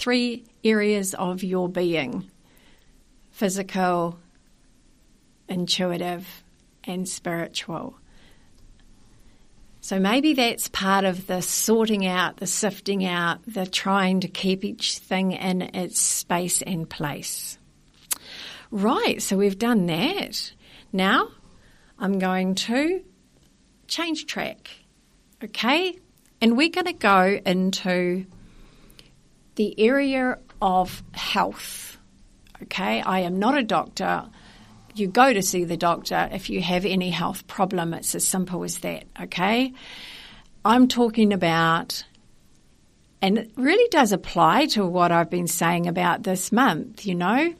3 areas of your being: physical, intuitive, and spiritual. So maybe that's part of the sorting out, the sifting out, the trying to keep each thing in its space and place. Right, so we've done that. Now I'm going to change track, okay? And we're going to go into the area of health, okay? I am not a doctor. You go to see the doctor if you have any health problem. It's as simple as that, okay? I'm talking about, and it really does apply to what I've been saying about this month, you know.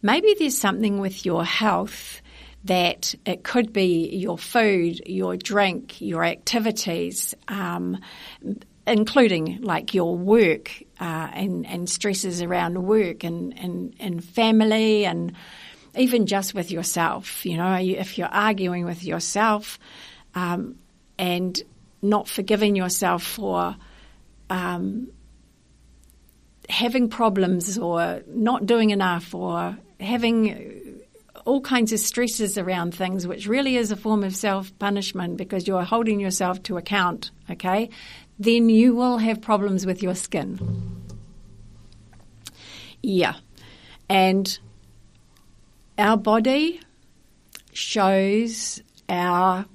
Maybe there's something with your health that it could be your food, your drink, your activities, including like your work and stresses around work and family, and even just with yourself. You know, if you're arguing with yourself and not forgiving yourself for having problems or not doing enough or having all kinds of stresses around things, which really is a form of self-punishment because you're holding yourself to account, okay, then you will have problems with your skin. Yeah. And our body shows our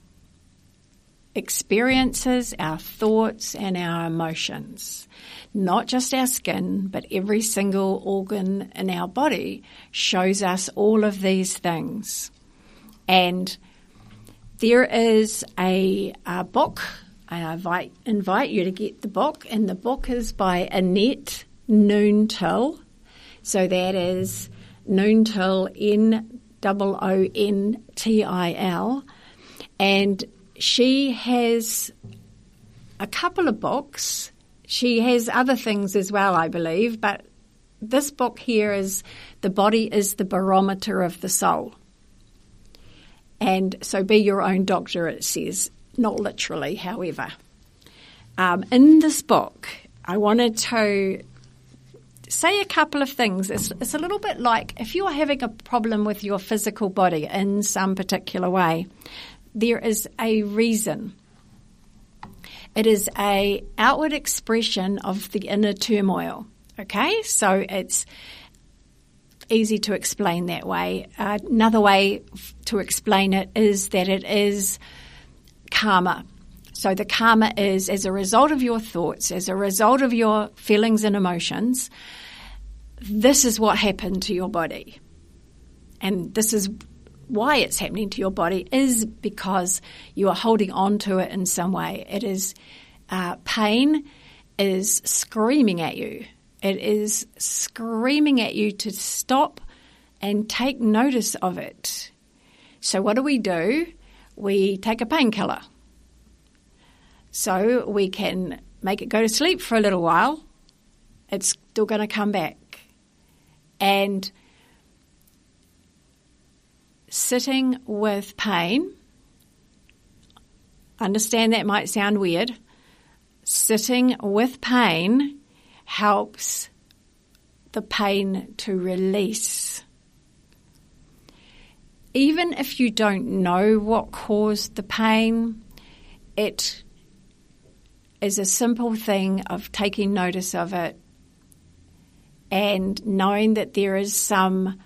experiences, our thoughts, and our emotions. Not just our skin, but every single organ in our body shows us all of these things. And there is a book. I invite you to get the book, and the book is by Annette Noontil. So that is Noontil, Noontil, and she has a couple of books. She has other things as well, I believe, but this book here is The Body is the Barometer of the Soul. And so be your own doctor, it says, not literally, however. In this book, I wanted to say a couple of things. It's a little bit like if you're having a problem with your physical body in some particular way, there is a reason. It is a outward expression of the inner turmoil, okay? So it's easy to explain that way. Another way to explain it is that it is karma. So the karma is as a result of your thoughts, as a result of your feelings and emotions, this is what happened to your body. And this is why it's happening to your body is because you are holding on to it in some way. It is pain is screaming at you. It is screaming at you to stop and take notice of it. So what do? We take a painkiller. So we can make it go to sleep for a little while. It's still going to come back. And sitting with pain, understand that might sound weird. Sitting with pain helps the pain to release. Even if you don't know what caused the pain, it is a simple thing of taking notice of it and knowing that there is some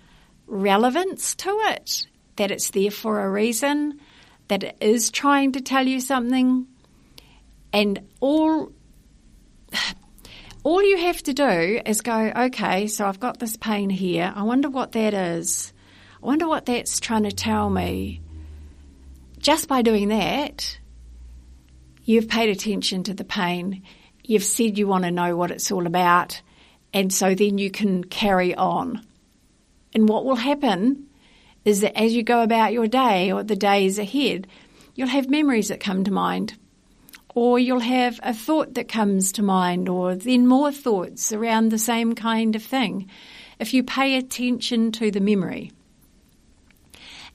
relevance to it, that it's there for a reason, that it is trying to tell you something. And all you have to do is go, okay, so I've got this pain here. I wonder what that is. I wonder what that's trying to tell me. Just by doing that, you've paid attention to the pain. You've said you want to know what it's all about. And so then you can carry on. And what will happen is that as you go about your day or the days ahead, you'll have memories that come to mind. Or you'll have a thought that comes to mind, or then more thoughts around the same kind of thing. If you pay attention to the memory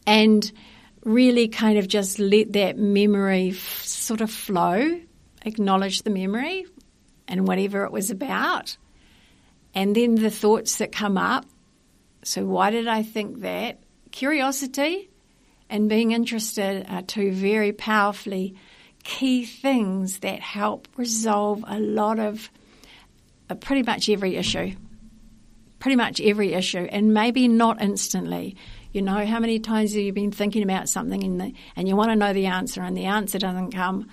and really kind of just let that memory sort of flow, acknowledge the memory and whatever it was about, And then the thoughts that come up. So why did I think that? Curiosity and being interested are two very powerfully key things that help resolve a lot of pretty much every issue. Pretty much every issue, and maybe not instantly. You know, how many times have you been thinking about something and you want to know the answer and the answer doesn't come?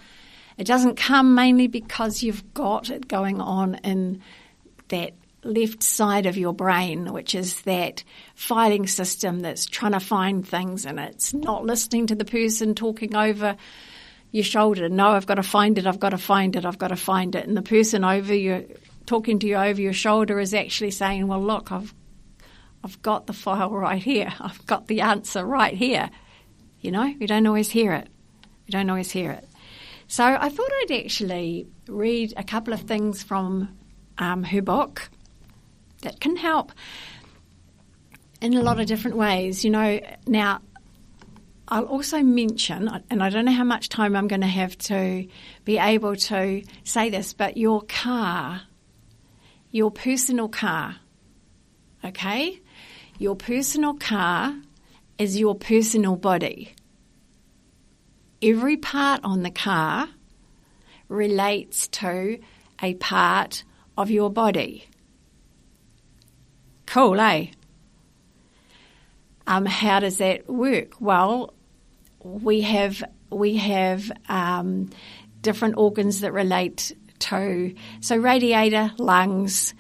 It doesn't come mainly because you've got it going on in that left side of your brain, which is that fighting system that's trying to find things, and it's not listening to the person talking over your shoulder. No, I've got to find it, I've got to find it, I've got to find it. And the person talking to you over your shoulder is actually saying, well, look, I've got the file right here. I've got the answer right here. You know, we don't always hear it. We don't always hear it. So I thought I'd actually read a couple of things from her book that can help in a lot of different ways. You know, now I'll also mention, and I don't know how much time I'm going to have to be able to say this, but your car, your personal car, okay? Your personal car is your personal body. Every part on the car relates to a part of your body. Cool, eh? How does that work? Well, we have different organs that relate to, so radiator, lungs,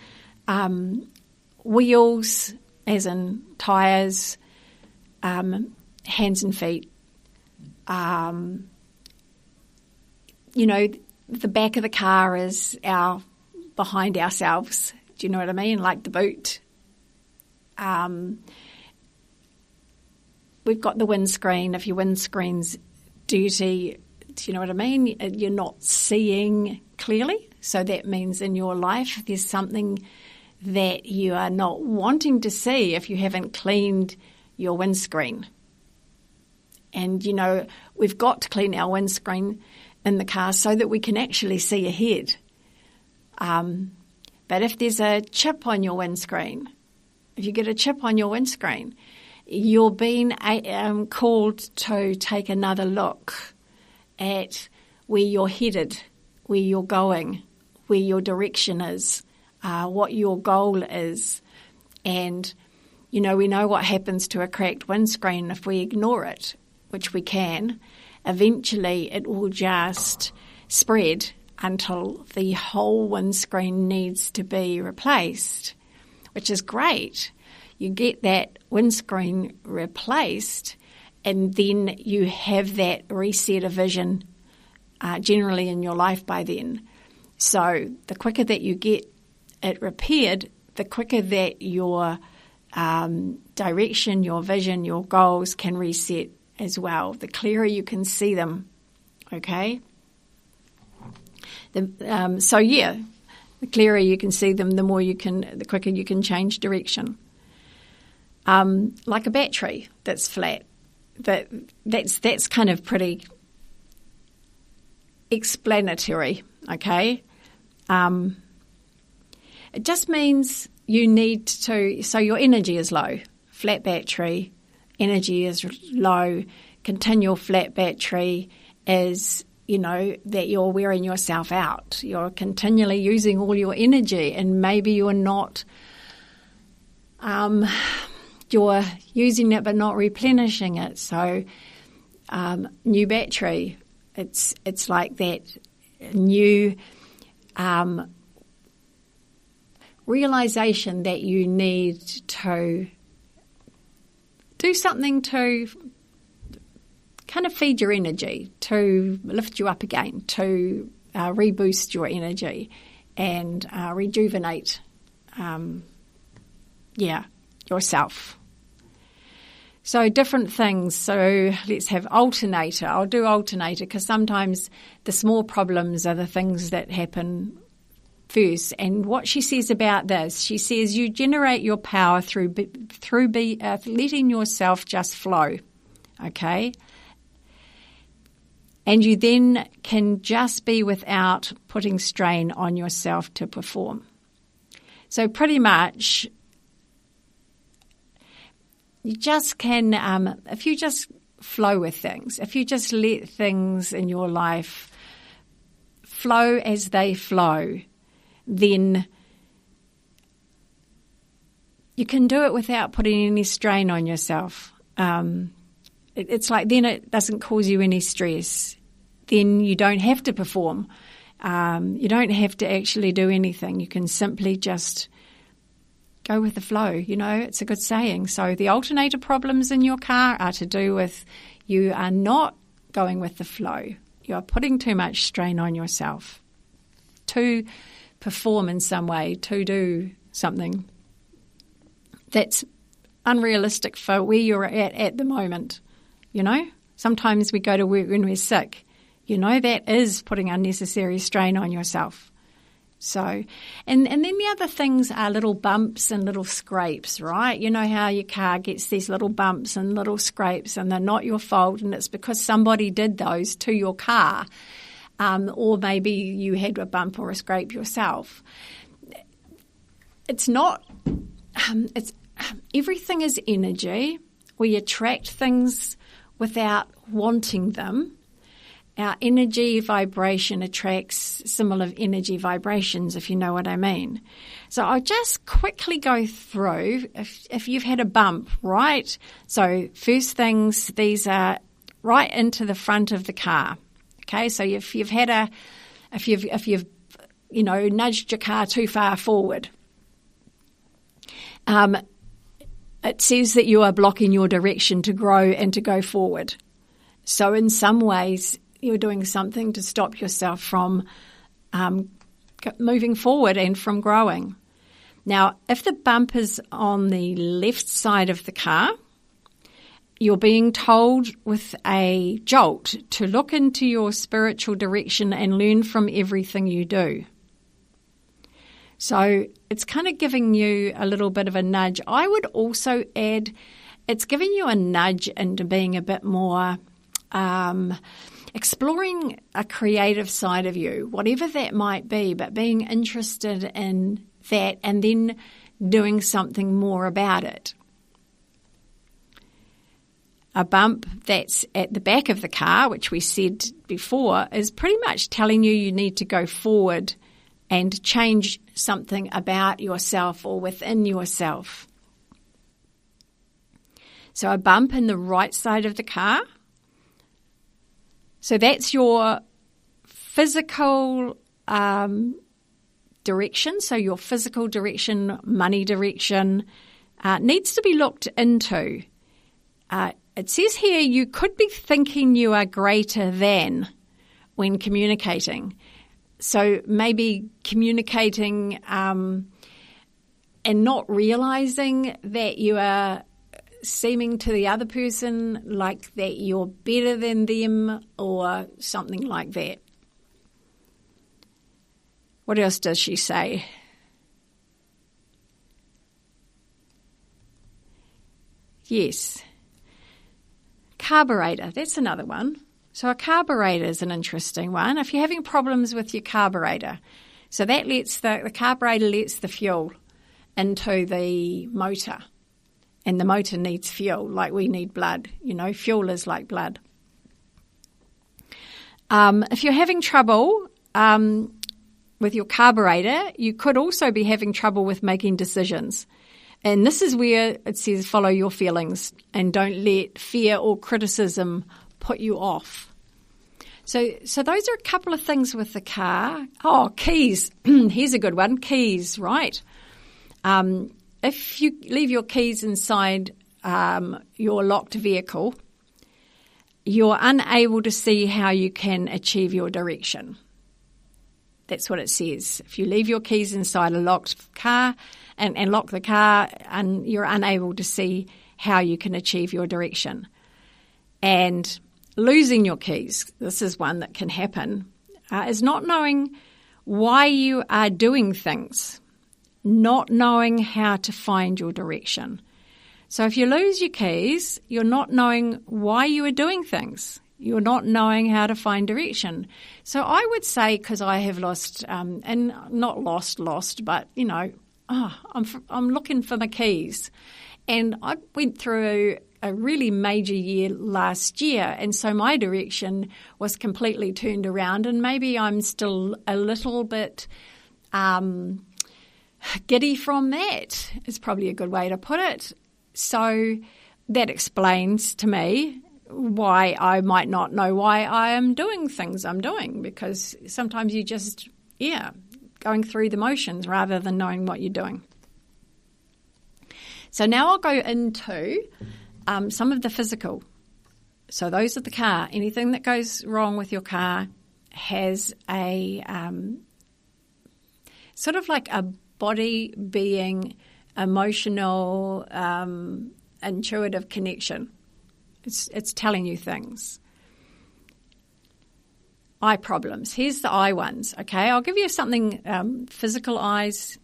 wheels, as in tyres, hands and feet. You know, the back of the car is behind ourselves. Do you know what I mean? Like the boot. We've got the windscreen. If your windscreen's dirty, do you know what I mean? You're not seeing clearly. So that means in your life there's something that you are not wanting to see if you haven't cleaned your windscreen. And, you know, we've got to clean our windscreen in the car so that we can actually see ahead. But if there's a chip on your windscreen, if you get a chip on your windscreen, you're being called to take another look at where you're headed, where you're going, where your direction is, what your goal is. And, you know, we know what happens to a cracked windscreen if we ignore it, which we can. Eventually it will just spread until the whole windscreen needs to be replaced, which is great. You get that windscreen replaced and then you have that reset of vision generally in your life by then. So the quicker that you get it repaired, the quicker that your direction, your vision, your goals can reset as well. The clearer you can see them, okay? The clearer you can see them, the quicker you can change direction. Like a battery that's flat, that's kind of pretty explanatory, okay? It just means you need to, so your energy is low. Flat battery, energy is low. Continual flat battery is, you know, that you're wearing yourself out. You're continually using all your energy and maybe you're not, you're using it but not replenishing it. So new battery, it's like that new realization that you need to do something to kind of feed your energy, to lift you up again, to reboost your energy and rejuvenate, yourself. So different things. So let's have alternator. I'll do alternator because sometimes the small problems are the things that happen first. And what she says about this, she says you generate your power through letting yourself just flow, okay? And you then can just be without putting strain on yourself to perform. So pretty much you just can, if you just flow with things, if you just let things in your life flow as they flow, then you can do it without putting any strain on yourself. It's like then it doesn't cause you any stress. Then you don't have to perform. You don't have to actually do anything. You can simply just go with the flow. It's a good saying. So the alternator problems in your car are to do with you are not going with the flow. You are putting too much strain on yourself to perform in some way, to do something that's unrealistic for where you're at the moment. Sometimes we go to work when we're sick. That is putting unnecessary strain on yourself. So, and then the other things are little bumps and little scrapes, right? You know how your car gets these little bumps and little scrapes and they're not your fault and it's because somebody did those to your car. Or maybe you had a bump or a scrape yourself. It's not, everything is energy. We attract things without wanting them. Our energy vibration attracts similar energy vibrations, if you know what I mean. So I'll just quickly go through if you've had a bump, right? So first things, these are right into the front of the car. Okay, so if you've nudged your car too far forward, it says that you are blocking your direction to grow and to go forward. So in some ways, you're doing something to stop yourself from moving forward and from growing. Now, if the bump is on the left side of the car, you're being told with a jolt to look into your spiritual direction and learn from everything you do. So it's kind of giving you a little bit of a nudge. I would also add it's giving you a nudge into being a bit more exploring a creative side of you, whatever that might be, but being interested in that and then doing something more about it. A bump that's at the back of the car, which we said before, is pretty much telling you need to go forward and change something about yourself or within yourself. So a bump in the right side of the car. So that's your physical direction. So your physical direction, money direction, needs to be looked into. It says here you could be thinking you are greater than when communicating. So maybe communicating and not realizing that you are seeming to the other person like that you're better than them or something like that. What else does she say? Yes. Carburetor, that's another one. So a carburetor is an interesting one. If you're having problems with your carburetor, so that lets the carburetor lets the fuel into the motor. And the motor needs fuel, like we need blood. Fuel is like blood. If you're having trouble with your carburetor, you could also be having trouble with making decisions. And this is where it says follow your feelings and don't let fear or criticism put you off. So those are a couple of things with the car. Oh, keys. Here's a good one. Keys, right? If you leave your keys inside your locked vehicle, you're unable to see how you can achieve your direction. That's what it says. If you leave your keys inside a locked car and lock the car, and you're unable to see how you can achieve your direction. And losing your keys, this is one that can happen, is not knowing why you are doing things, not knowing how to find your direction. So if you lose your keys, you're not knowing why you are doing things. You're not knowing how to find direction. So I would say, because I have lost, and not lost, but, I'm looking for my keys. And I went through a really major year last year, and so my direction was completely turned around, and maybe I'm still a little bit giddy from that is probably a good way to put it. So that explains to me why I might not know why I am doing things I'm doing, because sometimes you just, going through the motions rather than knowing what you're doing. So now I'll go into some of the physical. So those are the car. Anything that goes wrong with your car has a sort of like a body, being, emotional, intuitive connection. It's telling you things. Eye problems. Here's the eye ones, okay? I'll give you something, physical eyes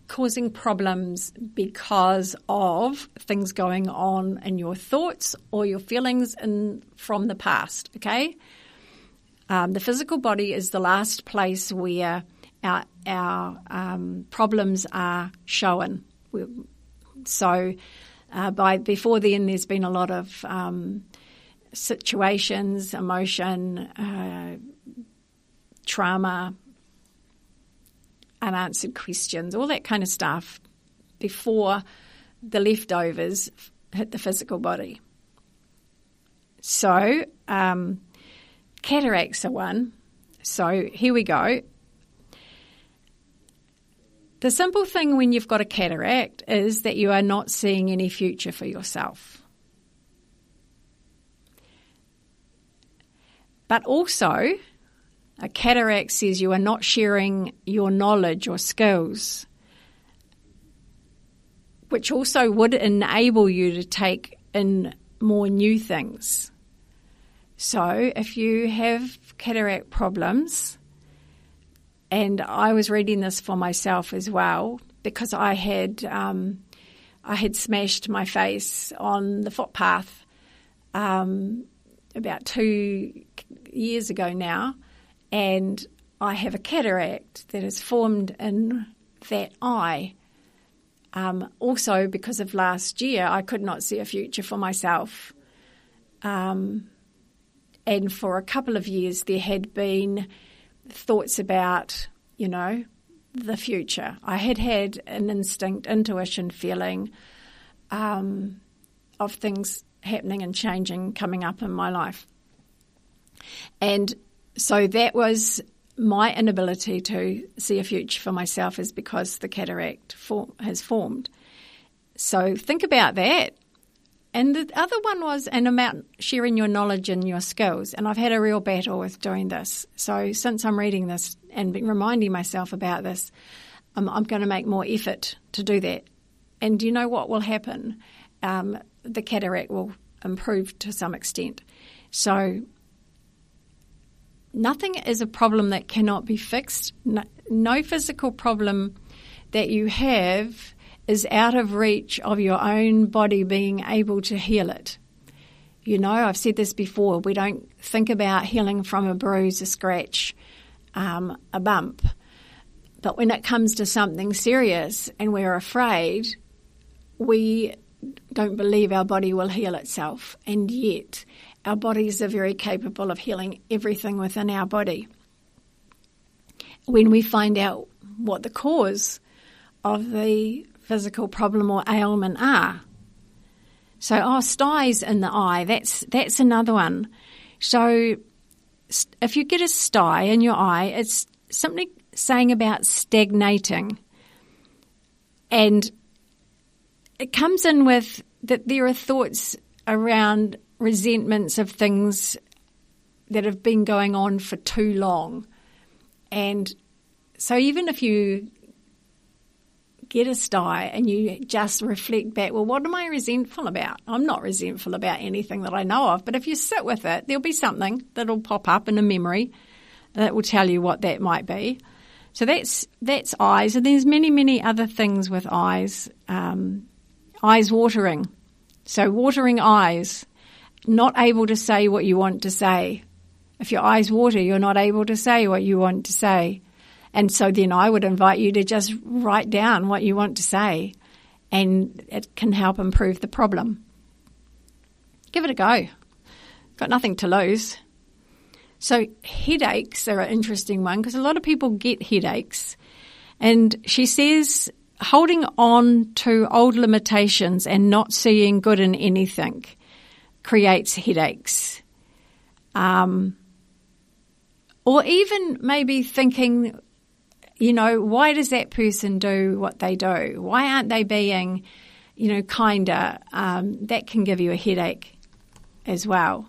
causing problems because of things going on in your thoughts or your feelings from the past, okay? The physical body is the last place where our problems are shown. So before then, there's been a lot of situations, emotion, trauma, unanswered questions, all that kind of stuff before the leftovers hit the physical body. So cataracts are one. So here we go. The simple thing when you've got a cataract is that you are not seeing any future for yourself. But also, a cataract says you are not sharing your knowledge or skills, which also would enable you to take in more new things. So if you have cataract problems, and I was reading this for myself as well, because I had smashed my face on the footpath about 2 years ago now, and I have a cataract that has formed in that eye. Also, because of last year, I could not see a future for myself. And for a couple of years, there had been thoughts about, the future. I had an instinct, intuition feeling of things happening and changing, coming up in my life. And so that was my inability to see a future for myself, is because the cataract has formed. So think about that. And the other one was about sharing your knowledge and your skills. And I've had a real battle with doing this. So since I'm reading this and reminding myself about this, I'm going to make more effort to do that. And do you know what will happen? The cataract will improve to some extent. So nothing is a problem that cannot be fixed. No physical problem that you have is out of reach of your own body being able to heal it. I've said this before, we don't think about healing from a bruise, a scratch, a bump. But when it comes to something serious and we're afraid, we don't believe our body will heal itself. And yet our bodies are very capable of healing everything within our body. When we find out what the cause of the physical problem or ailment are. So, styes in the eye, that's another one. So if you get a stye in your eye, it's something saying about stagnating. And it comes in with that there are thoughts around resentments of things that have been going on for too long. And so even if you get a stye and you just reflect back, well, what am I resentful about? I'm not resentful about anything that I know of, but if you sit with it, there'll be something that'll pop up in a memory that will tell you what that might be. So that's eyes, and there's many, many other things with eyes. Eyes watering. So watering eyes, not able to say what you want to say. If your eyes water, you're not able to say what you want to say. And so then I would invite you to just write down what you want to say, and it can help improve the problem. Give it a go. Got nothing to lose. So headaches are an interesting one because a lot of people get headaches. And she says holding on to old limitations and not seeing good in anything creates headaches. Or even maybe thinking, why does that person do what they do? Why aren't they being, kinder? That can give you a headache as well.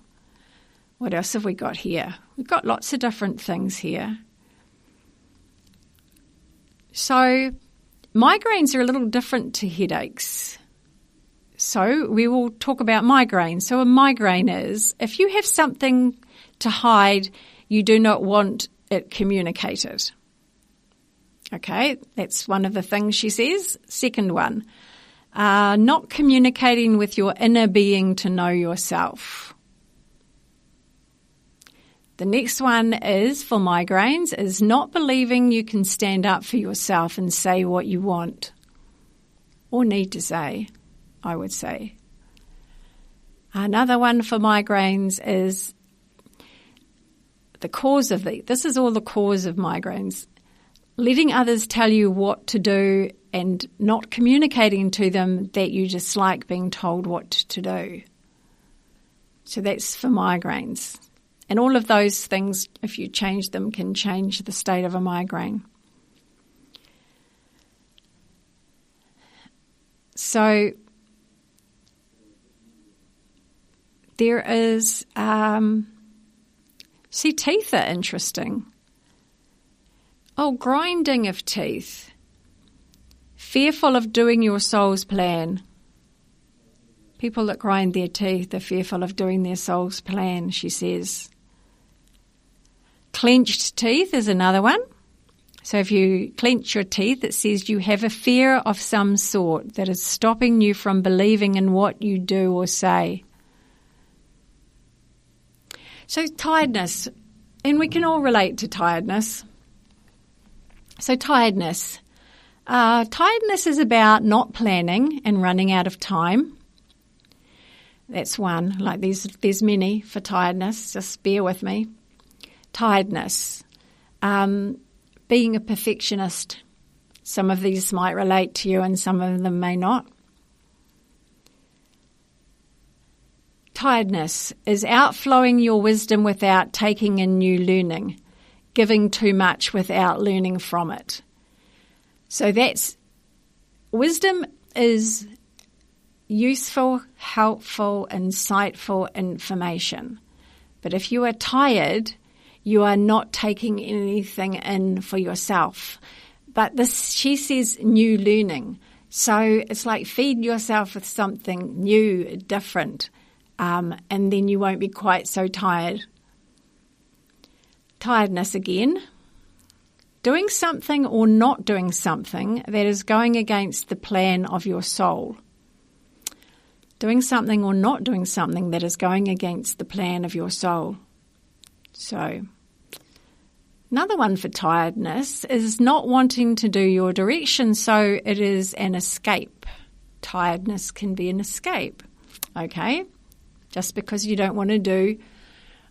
What else have we got here? We've got lots of different things here. So migraines are a little different to headaches. So we will talk about migraine. So a migraine is if you have something to hide, you do not want it communicated. Okay, that's one of the things she says. Second one, not communicating with your inner being to know yourself. The next one is, for migraines, is not believing you can stand up for yourself and say what you want or need to say, I would say. Another one for migraines is this is all the cause of migraines. Letting others tell you what to do and not communicating to them that you dislike being told what to do. So that's for migraines. And all of those things, if you change them, can change the state of a migraine. So there is, teeth are interesting. Oh, grinding of teeth. Fearful of doing your soul's plan. People that grind their teeth are fearful of doing their soul's plan, she says. Clenched teeth is another one. So if you clench your teeth, it says you have a fear of some sort that is stopping you from believing in what you do or say. So tiredness, and we can all relate to tiredness. So tiredness. Tiredness is about not planning and running out of time. That's one. Like there's many for tiredness. Just bear with me. Tiredness. Being a perfectionist. Some of these might relate to you and some of them may not. Tiredness is outflowing your wisdom without taking in new learning. Giving too much without learning from it. So wisdom is useful, helpful, insightful information. But if you are tired, you are not taking anything in for yourself. But she says new learning. So it's like feed yourself with something new, different, and then you won't be quite so tired. Tiredness again. Doing something or not doing something that is going against the plan of your soul. Doing something or not doing something that is going against the plan of your soul. So, another one for tiredness is not wanting to do your direction, so it is an escape. Tiredness can be an escape, okay? Just because you don't want to do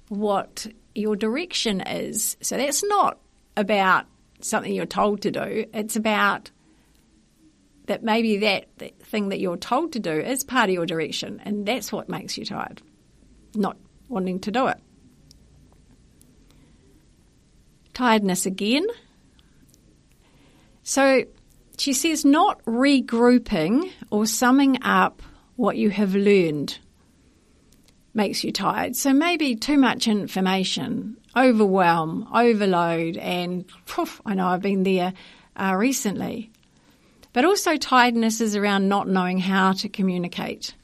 what your direction is. So that's not about something you're told to do. It's about that maybe that thing that you're told to do is part of your direction, and that's what makes you tired, not wanting to do it. Tiredness again. So she says not regrouping or summing up what you have learned makes you tired. So maybe too much information, overwhelm, overload, and I know I've been there recently. But also tiredness is around not knowing how to communicate.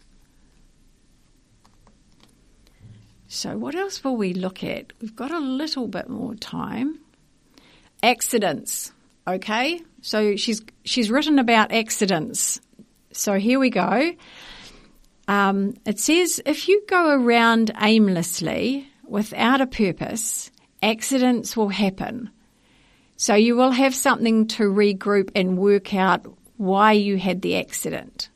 So what else will we look at? We've got a little bit more time. Accidents, okay? So she's written about accidents. So here we go. It says, if you go around aimlessly without a purpose, accidents will happen. So you will have something to regroup and work out why you had the accident.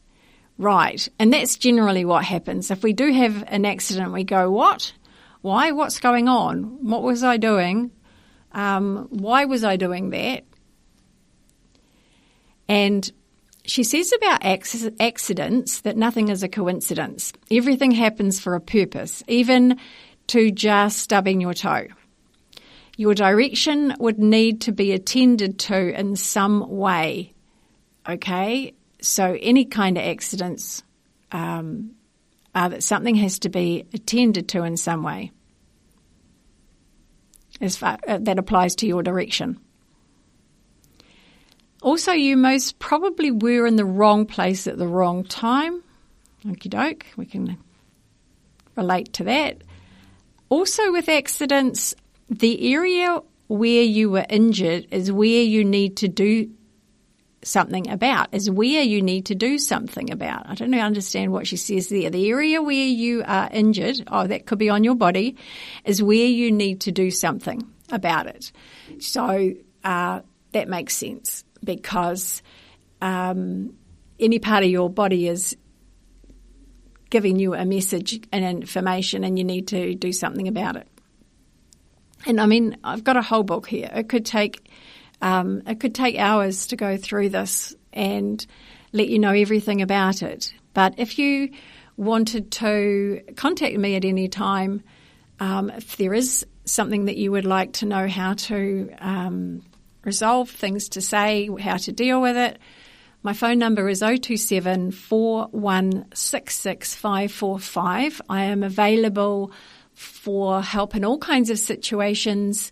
Right. And that's generally what happens. If we do have an accident, we go, what? Why? What's going on? What was I doing? Why was I doing that? And she says about accidents that nothing is a coincidence. Everything happens for a purpose, even to just stubbing your toe. Your direction would need to be attended to in some way, okay? So any kind of accidents are that something has to be attended to in some way. That applies to your direction. Also, you most probably were in the wrong place at the wrong time. Okie doke, we can relate to that. Also with accidents, the area where you were injured is where you need to do something about, I don't understand what she says there. The area where you are injured, that could be on your body, is where you need to do something about it. So that makes sense, because any part of your body is giving you a message and information, and you need to do something about it. And I mean, I've got a whole book here. It could take hours to go through this and let you know everything about it. But if you wanted to contact me at any time, if there is something that you would like to know how to resolve, things to say, how to deal with it, my phone number is 027 4166 545. I am available for help in all kinds of situations.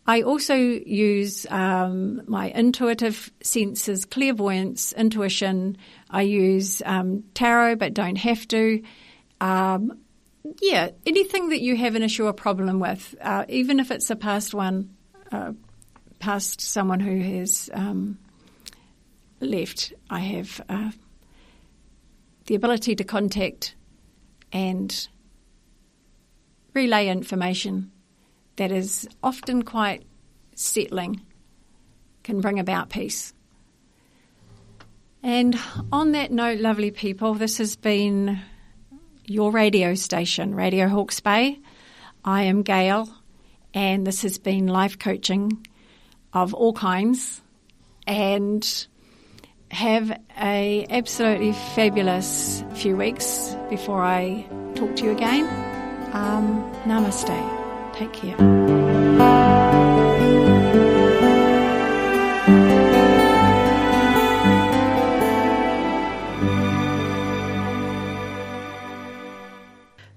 I also use my intuitive senses, clairvoyance, intuition. I use tarot, but don't have to. Anything that you have an issue or problem with, even if it's a past one, past someone who has left, I have the ability to contact and relay information that is often quite settling, can bring about peace. And on that note, lovely people, this has been your radio station, Radio Hawke's Bay. I am Gail, and this has been life coaching of all kinds. And have a absolutely fabulous few weeks before I talk to you again. Namaste. Take care.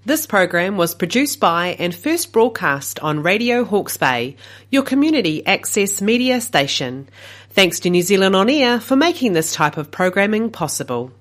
This program was produced by and first broadcast on Radio Hawke's Bay, your community access media station. Thanks to New Zealand On Air for making this type of programming possible.